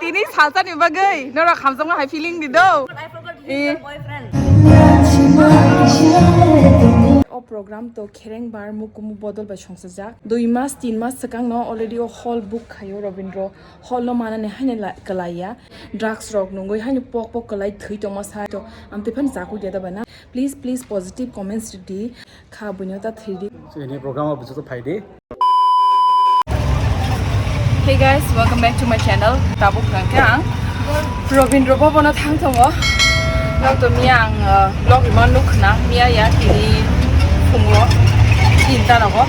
tini salsa ni bagai. Nora khamsam nga high feeling di do. I forgot he's your boyfriend. O program to khereng bar mukumu bodol ba songsajak 2 mas 3 mas sakang no already o hall book khayo Rabindra hall no mana ne haine kalaya drugs rok nungoi haine pok kalai thui to ma sa to amte phan jaku de da bana please positive comments di kha bunyo ta thiri so ini program of bisu phaide. Hey guys, welcome back to my channel. Tabuk rangkang Rabindra Bhawan thang thongo lok to miang lok man nuk na mia ya tini phungro tinta nago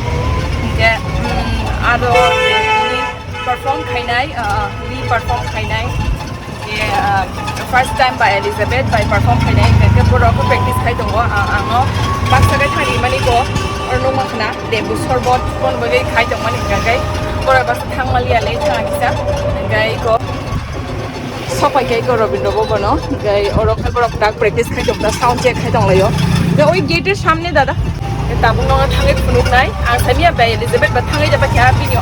ke ado tini perform khainai khainai ke first time by Elizabeth by perform khainai ke pura ko practice khai tongo ango baksa kai thani mani ko orno makna debu sorbot kon bagai khai tong mani gai pura bas thang malia le thang kisa gai ko sopai kai ko Rabindra Bhawan gai orok tak practice khai tong da sound check khai tong layo de oi gate er samne dada tabung nong thangai phunuk nai ang samia bai Elizabeth ba thangai jaba kya bini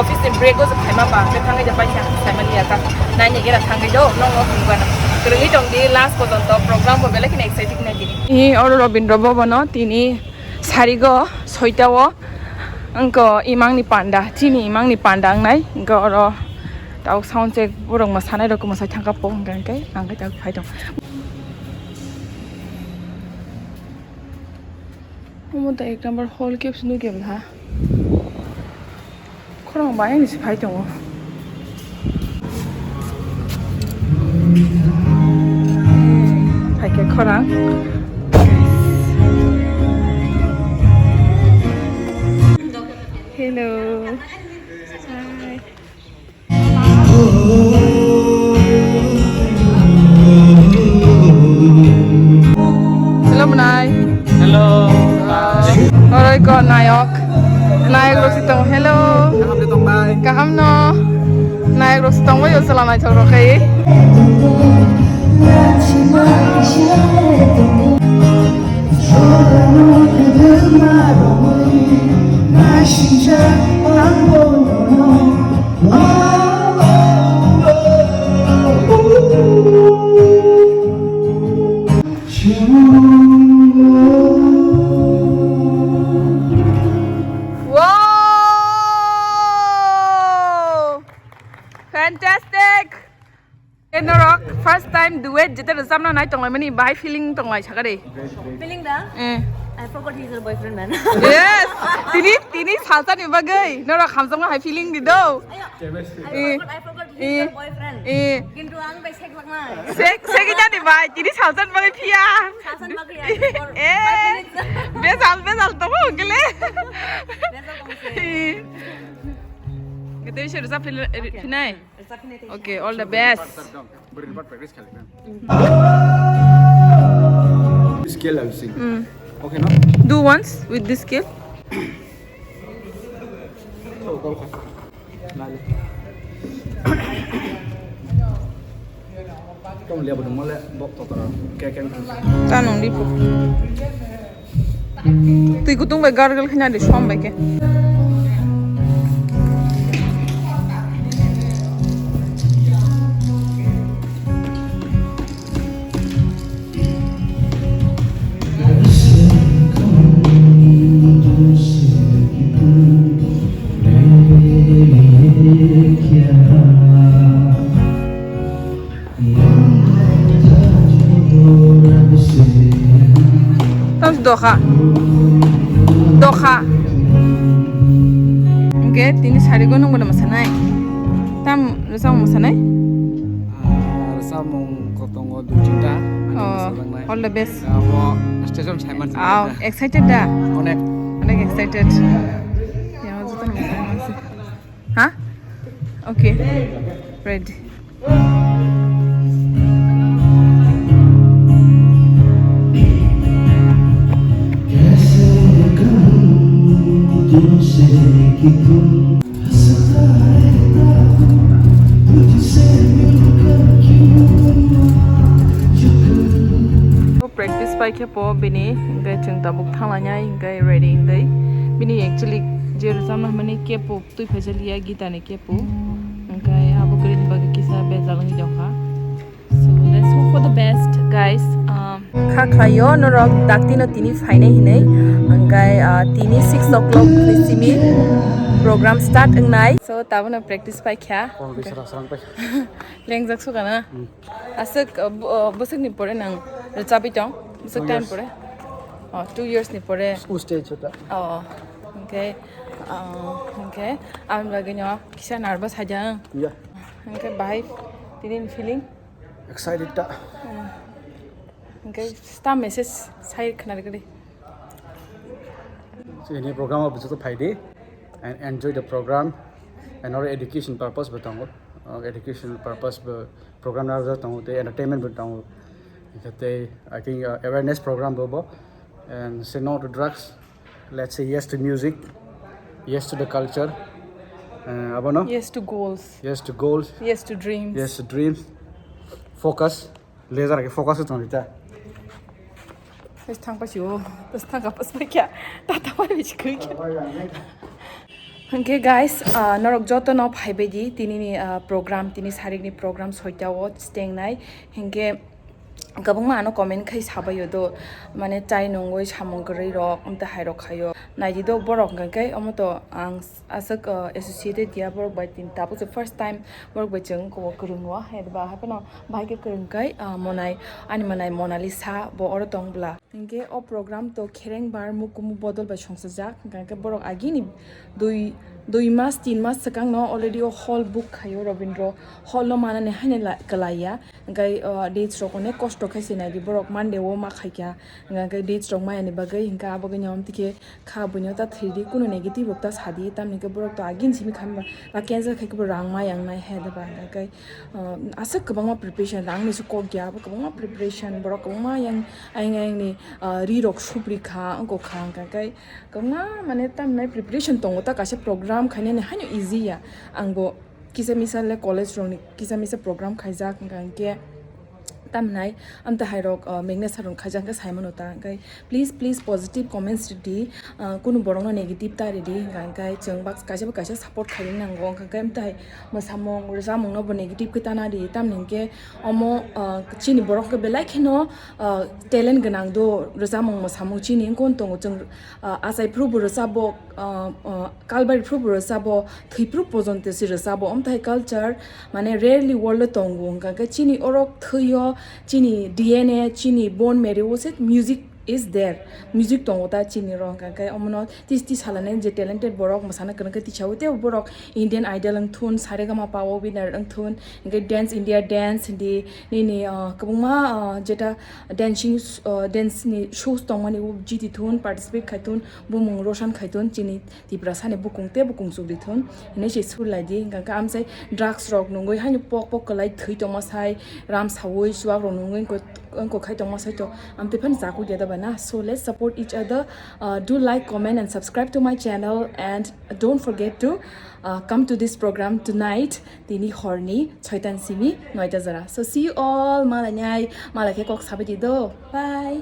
office in break os phaima ba ke thangai jaba kya samania ka nai ne gera thangai do nong no phunukana krengi tong di last pojon to program bo bele kin exciting na dini e oro Rabindra Bhawan tini sarigo soitao angko imang ni panda tini imang ni pandang nai angko oro tau sound check burong masanai rok masai thangka pong gan kai ang kai ta phai dong Munda ek number hall ke sunu ke bla khorong bai ni phai dong phai ke khorang hello hi hello Manai Hello. Oi ko Nayok rositong hello Kaham di tong bai. kaham no Nayok rositong wa yosala na choro kai Fantastic! Rock first time duet jeta resam na nai tonglai mani bai feeling tonglai chakare. Feeling da? I forgot he's your boyfriend, man. Yes. Tini salsa ni bagai. Nora khamsam nga high feeling di do. I forgot he's your boyfriend. Gintu ang bai sek lakna. Sek ita ni bai. Tini salsa bagai pia. Sasan bagi ya for 5 minutes. Besal to ho gele. Besal kamu sih. Kita bisa resap finai. Okay, all the best. Berlipat practice kali kan. Skill I sing. Okay no? Do once with this skill. Kamu lihat bodong mole bok totor keken. Tanong di po. Tui kutung ba gargle khina de shom ba ke. Doha. Okay, tini sari gonong mana masanai. Tam resam masanai. Resam mong kotongo ducinta. All the best. Mau station Simon. Excited dah. Onek excited. Ya, maksudnya masanai. Hah? Okay. Ready. Practice by kepo bini gai chung tabuk thalanya gai ready gai bini actually jersam na mani kepo tui phajalia gita ne kepo gai abu krin bagi kisa bezal khayo norok daktino tini faine hinei angkai tini 6 o'clock nisimi program start ngai so tabona practice pai kya Kalau bisa rasa sampai. lengjak su kana asuk busuk ni pore nang chapi tong busuk time pore 2 years ni pore Stage itu. oh okay okay am lagi nyo kisa nervous haja Ya. okay bye tini feeling Excited tak? okay star message sai khana gari So ini program apa betul Friday and enjoy the program and our education purpose betul. Education purpose program na betul te entertainment betul. Jadi I think awareness program bobo and say no to drugs. Let's say yes to music, yes to the culture. Apa no? yes to goals Yes to goals. yes to dreams Yes to dreams. Focus. Laser ke focus itu kita. Terus tang pa siyo, terus tang kapas pa kya, tatawa bichi kuri kya. Okay guys, norok joto no phai beji tini ni program tini sarik ni program soita wo steng nai henge gabung ma ano comment khai sabayo do mane chai nongoi samong gari rok umta hai rok khayo naiji do borok kai amoto ang asak associated dia borok by tin tapu the first time borok by cheng ko kurungwa head ba hapeno bai ke kurung kai monai ani manai monalisa bo oro tong bla henge o program to khereng bar mukumu bodol ba songsajak kai borok agini dui mas 3 mas sakang no already o hall book khayo Rabindra hall no mana ne haine kalaya gai dates rok ne kosto khaisi na di borok mande wo ma khaikya gai dates rok ma ani bagai hinka bagai nyom tike kha bunyo ta 3D kuno negative rok ta sadi tam ne ke borok to agin simi kham ba cancer khai ke rang ma yang nai he da ba gai asak kabang ma preparation rang ne su ko gya ba kabang ma preparation borok kabang ma yang ai ni ri rok supri kha angko khang gai kabang mane tam nai preparation tong ta ka se program khane ne hanyo easy ya angbo kisa misal le college rong ni kisa misal program khaijak ngangke tamnai amta hairok mengne sarong khajang ka simon ota gai please positive comments di kunu borong na negative ta ready gai cheng box kaisa support khairing nango gai amta masamong rezamong no bo negative kita na di tamningke omo chini borong ke belai khino talent ganang do rezamong masamong chini kon tong cheng asai pru bur sabo kalbar pru bur sabo thipru pojonte si rezabo amta culture mane rarely world tongo gai chini orok thuyo chini DNA chini bone marrow set music is there music tongota chini ro kai omono ti salane je talented borok masana kan ka ti chaute borok Indian Idol ang thun saregama pawo winner ang thun ngai dance India dance ni kabuma jeta dancing dance ni shows tongmani u jiti thun participate khaitun bumung roshan khaitun chini Tiprasa ne bukung sugri thun ne che sur ladi ga am sai drugs rok nongoi hainu pok kalai thui to masai ram sawoi suak ro nongoi ko khai to masai to am te phan zaku de da bana so let's support each other do like comment and subscribe to my channel and don't forget to come to this program tonight tini horni chaitan simi noita zara so see you all malanyai malake kok sabedi do bye